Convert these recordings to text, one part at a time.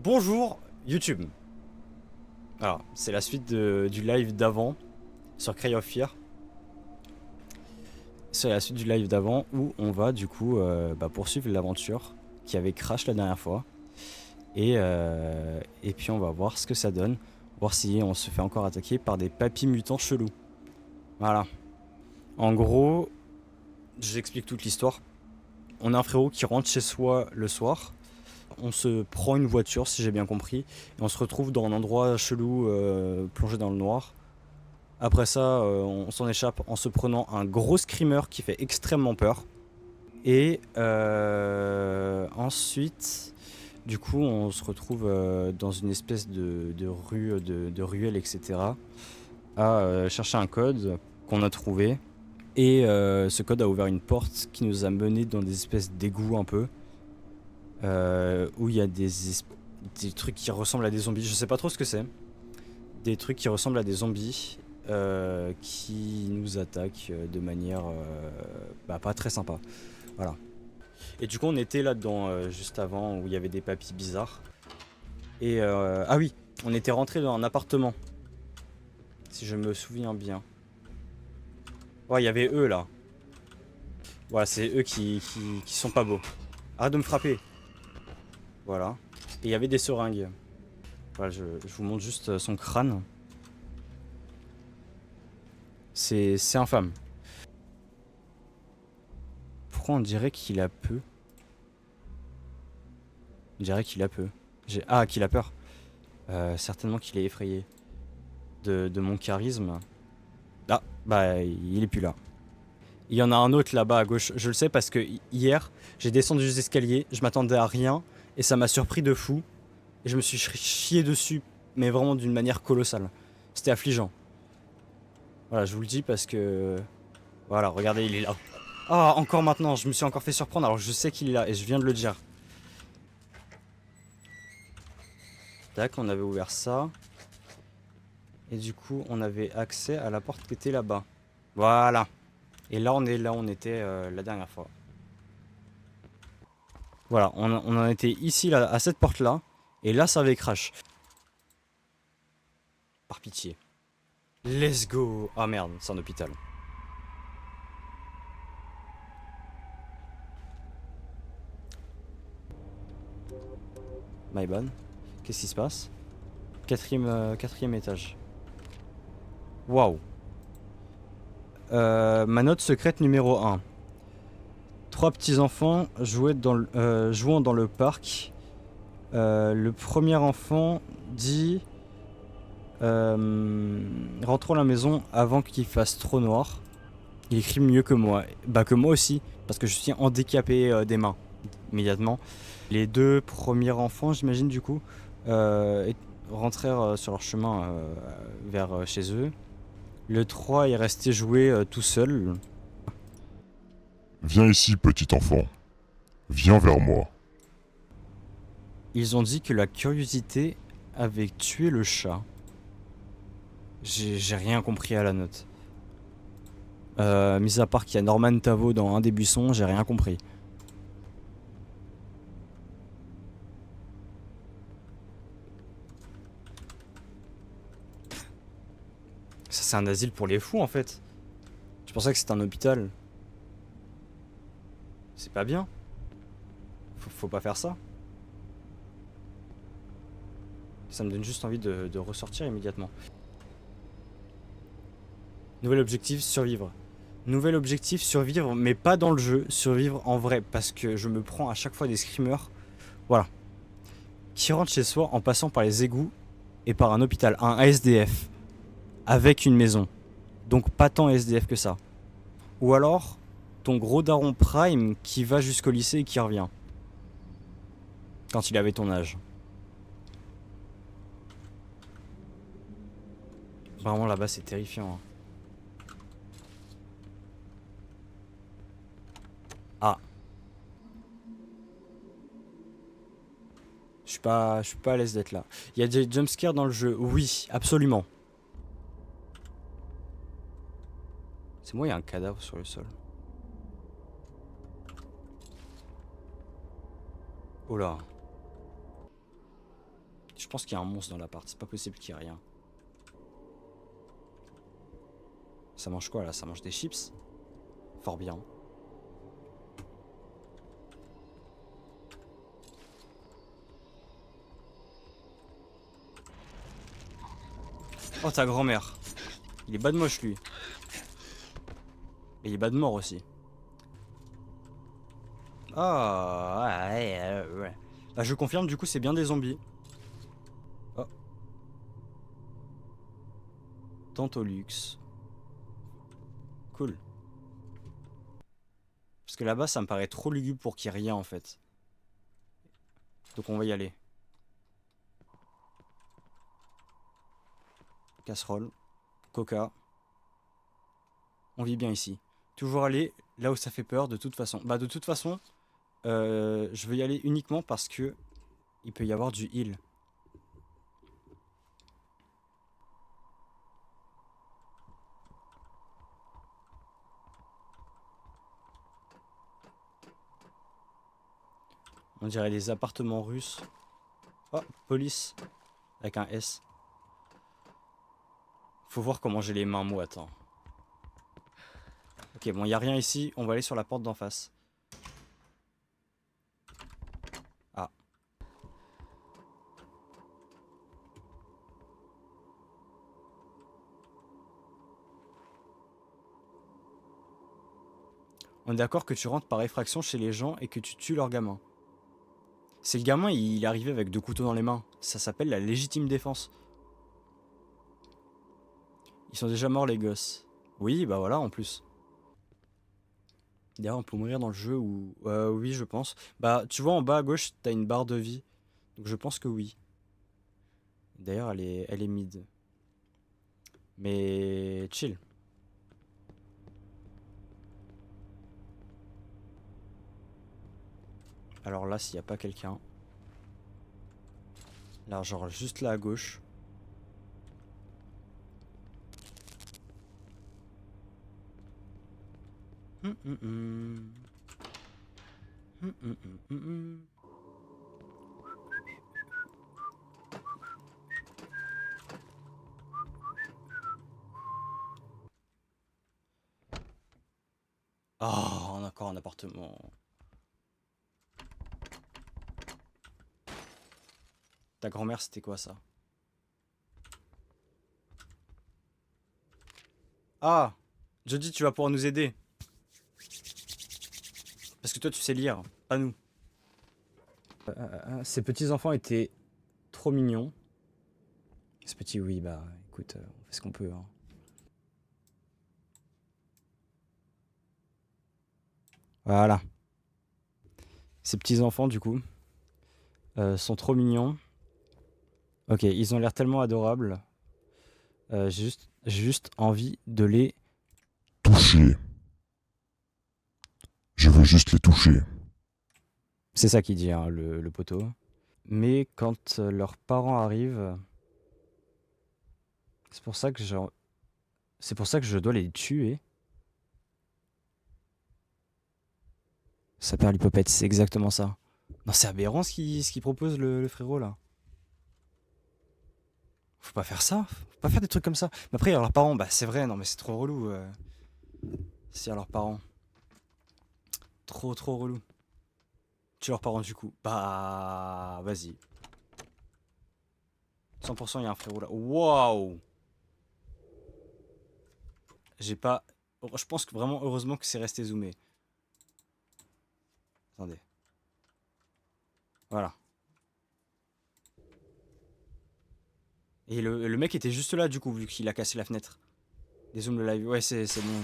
Bonjour YouTube. Alors, c'est la suite du live d'avant sur Cry of Fear. C'est la suite du live d'avant où on va du coup poursuivre l'aventure qui avait crash la dernière fois. Et puis on va voir ce que ça donne. Voir si on se fait encore attaquer par des papis mutants chelous. Voilà. En gros, j'explique toute l'histoire. On a un frérot qui rentre chez soi le soir. On se prend une voiture, si j'ai bien compris, et on se retrouve dans un endroit chelou, plongé dans le noir. Après ça, on s'en échappe en se prenant un gros screamer qui fait extrêmement peur. Et ensuite, du coup, on se retrouve dans une espèce de rue, de ruelle, etc. à chercher un code qu'on a trouvé. Et ce code a ouvert une porte qui nous a menés dans des espèces d'égouts un peu. Où il y a des trucs qui ressemblent à des zombies. Je sais pas trop ce que c'est. Des trucs qui ressemblent à des zombies qui nous attaquent de manière pas très sympa. Voilà. Et du coup, on était là-dedans juste avant où il y avait des papys bizarres. Et ah oui, on était rentré dans un appartement. Si je me souviens bien. Ouais, il y avait eux là. Voilà, c'est eux qui sont pas beaux. Arrête de me frapper. Voilà. Et il y avait des seringues. Voilà, je vous montre juste son crâne. C'est infâme. Pourquoi on dirait qu'il a peu? On dirait qu'il a peu. Ah, qu'il a peur. Certainement qu'il est effrayé de mon charisme. Ah, bah il est plus là. Il y en a un autre là-bas à gauche. Je le sais parce que hier, j'ai descendu les escaliers, je m'attendais à rien et ça m'a surpris de fou. Et je me suis chié dessus, mais vraiment d'une manière colossale. C'était affligeant. Voilà, je vous le dis parce que... Voilà, regardez, il est là. Ah, encore maintenant, je me suis encore fait surprendre alors je sais qu'il est là et je viens de le dire. Tac, on avait ouvert ça. Et du coup, on avait accès à la porte qui était là-bas. Voilà. Et là, on est là où on était la dernière fois. Voilà, on en était ici, là, à cette porte-là. Et là, ça avait crash. Par pitié. Let's go. Ah merde, c'est un hôpital. My bad. Qu'est-ce qui se passe? Quatrième étage. Waouh. Ma note secrète numéro 1. 3 petits enfants jouant dans le parc. Le premier enfant dit rentrons à la maison avant qu'il fasse trop noir. Il écrit mieux que moi. Bah que moi aussi, parce que je suis handicapé des mains immédiatement. Les deux premiers enfants, j'imagine du coup, rentrèrent sur leur chemin vers chez eux. Le 3 est resté jouer tout seul. Viens ici, petit enfant. Viens vers moi. Ils ont dit que la curiosité avait tué le chat. J'ai rien compris à la note. Mis à part qu'il y a Norman Tavo dans un des buissons, j'ai rien compris. Ça c'est un asile pour les fous en fait. Je pensais que c'était un hôpital. C'est pas bien. Faut pas faire ça. Ça me donne juste envie de ressortir immédiatement. Nouvel objectif, survivre. Nouvel objectif, survivre, mais pas dans le jeu, survivre en vrai, parce que je me prends à chaque fois des screamers. Voilà. Qui rentre chez soi en passant par les égouts et par un hôpital, un SDF, avec une maison. Donc pas tant SDF que ça. Ou alors, ton gros daron Prime qui va jusqu'au lycée et qui revient. Quand il avait ton âge. Vraiment là-bas c'est terrifiant. Hein. Ah. Je suis pas à l'aise d'être là. Il y a des jumpscares dans le jeu. Oui, absolument. C'est moi, il y a un cadavre sur le sol. Oh là. Je pense qu'il y a un monstre dans l'appart. C'est pas possible qu'il y ait rien. Ça mange quoi là? Ça mange des chips? Fort bien. Oh ta grand-mère. Il est bas de moche lui. Et il est bas de mort aussi. Ah ouais. Bah, je confirme, du coup c'est bien des zombies. Oh. Tantolux. Cool. Parce que là-bas ça me paraît trop lugubre pour qu'il y ait rien en fait. Donc on va y aller. Casserole. Coca. On vit bien ici. Toujours aller là où ça fait peur de toute façon. Bah de toute façon, je veux y aller uniquement parce que il peut y avoir du heal. On dirait des appartements russes. Oh, police. Avec un S. Faut voir comment j'ai les mains moites. Hein. Ok, bon, il n'y a rien ici. On va aller sur la porte d'en face. Ah. On est d'accord que tu rentres par effraction chez les gens et que tu tues leur gamin. C'est le gamin, il est arrivé avec 2 couteaux dans les mains. Ça s'appelle la légitime défense. Ils sont déjà morts les gosses. Oui, bah voilà, en plus. D'ailleurs, on peut mourir dans le jeu ou... oui, je pense. Bah, tu vois, en bas à gauche, t'as une barre de vie. Donc je pense que oui. D'ailleurs, elle est mid. Mais chill. Alors là, s'il n'y a pas quelqu'un... Là, genre juste là à gauche. Hum, hum, hum. Hum, hum, hum, hum, hum. Oh, encore un appartement. Ta grand-mère, c'était quoi ça? Ah! Jody, tu vas pouvoir nous aider. Parce que toi, tu sais lire, pas nous. Ces petits-enfants étaient trop mignons. Ce petit, oui, bah écoute, on fait ce qu'on peut. Hein. Voilà. Ces petits-enfants, du coup, sont trop mignons. Ok, ils ont l'air tellement adorables. J'ai juste envie de les... Toucher. Je veux juste les toucher. C'est ça qu'il dit, hein, le poteau. Mais quand leurs parents arrivent, c'est pour ça que je dois les tuer. Ça perd l'hypopète, c'est exactement ça. Non, c'est aberrant ce qu'il propose le frérot là. Faut pas faire ça, faut pas faire des trucs comme ça. Mais après, il y a leurs parents, bah c'est vrai, non mais c'est trop relou. Si, à leurs parents. Trop, trop relou. Tu leurs parents du coup. Bah, vas-y. 100%, il y a un frérot là. Waouh! J'ai pas. Je pense que vraiment, heureusement que c'est resté zoomé. Attendez. Voilà. Et le mec était juste là du coup, vu qu'il a cassé la fenêtre. Dézoome le live. Ouais, c'est bon.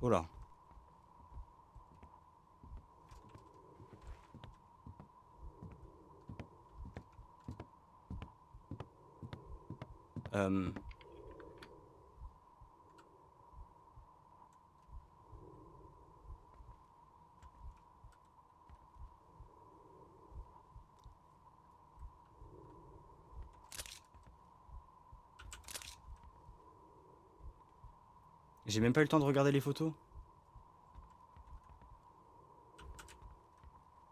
Oh là. Euh, J'ai même pas eu le temps de regarder les photos.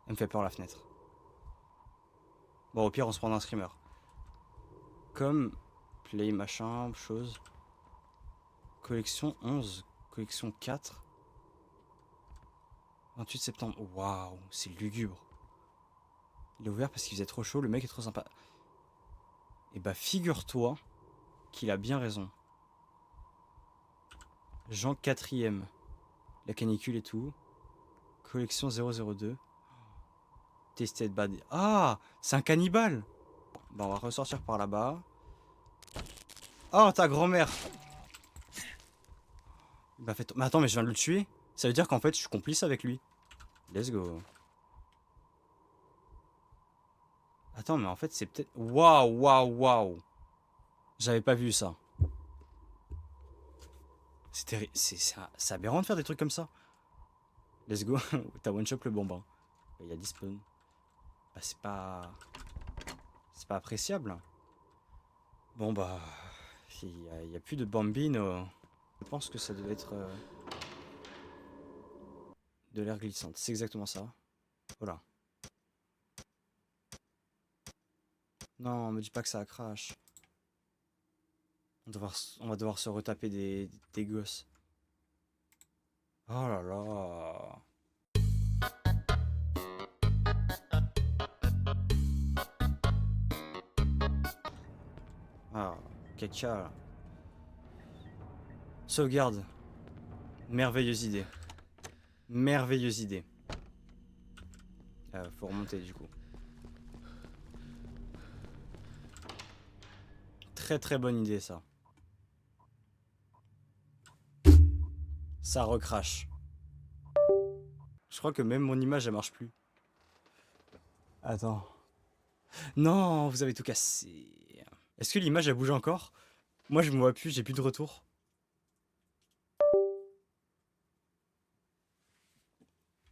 Elle me fait peur la fenêtre. Bon, au pire, on se prend un screamer. Comme play machin, chose. Collection 11. Collection 4. 28 septembre. Waouh, c'est lugubre. Il est ouvert parce qu'il faisait trop chaud. Le mec est trop sympa. Et bah, figure-toi qu'il a bien raison. Jean 4ème. La canicule et tout. Collection 002. Tasted bad. Ah, c'est un cannibale. Bah, on va ressortir par là-bas. Oh, ta grand-mère. Bah, mais attends, mais je viens de le tuer. Ça veut dire qu'en fait, je suis complice avec lui. Let's go. Attends, mais en fait, c'est peut-être... Waouh, waouh, waouh. J'avais pas vu ça. C'est aberrant de faire des trucs comme ça. Let's go. T'as one-shot le bambin. Il y a 10 spawns. Bah, c'est pas... C'est pas appréciable. Bon, bah... Il y a plus de bambino. Je pense que ça devait être... de l'air glissante. C'est exactement ça. Voilà. Non, me dis pas que ça crash. On va devoir se retaper des gosses. Oh là là. Ah, caca là. Sauvegarde. Merveilleuse idée. Merveilleuse idée. Faut remonter du coup. Très très bonne idée ça. Ça recrache. Je crois que même mon image elle marche plus. Attends. Non, vous avez tout cassé. Est-ce que l'image elle bouge encore? Moi je me vois plus, j'ai plus de retour.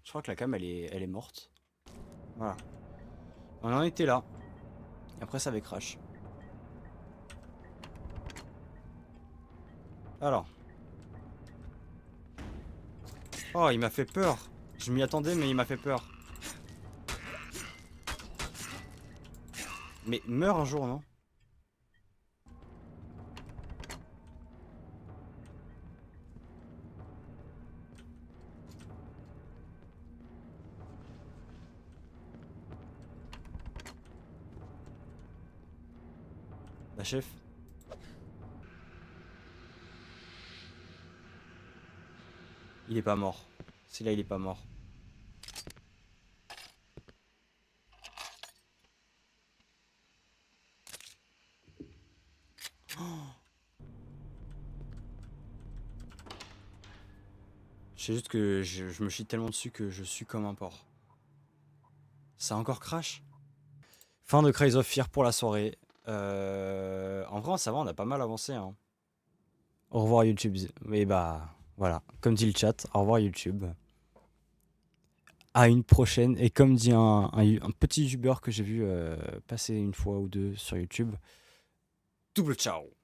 Je crois que la cam elle est morte. Voilà. On en était là. Et après ça avait crash. Alors. Oh, il m'a fait peur. Je m'y attendais, mais il m'a fait peur. Mais meurs un jour, non? La chef. Il est pas mort. C'est là, il est pas mort. Je sais juste que je me chie tellement dessus que je suis comme un porc. Ça a encore crash. Fin de Cries of Fear pour la soirée. En vrai, ça va, on a pas mal avancé. Hein. Au revoir YouTube. Et bah, voilà. Comme dit le chat, au revoir YouTube. À une prochaine. Et comme dit un petit youtubeur que j'ai vu passer une fois ou deux sur YouTube, double ciao.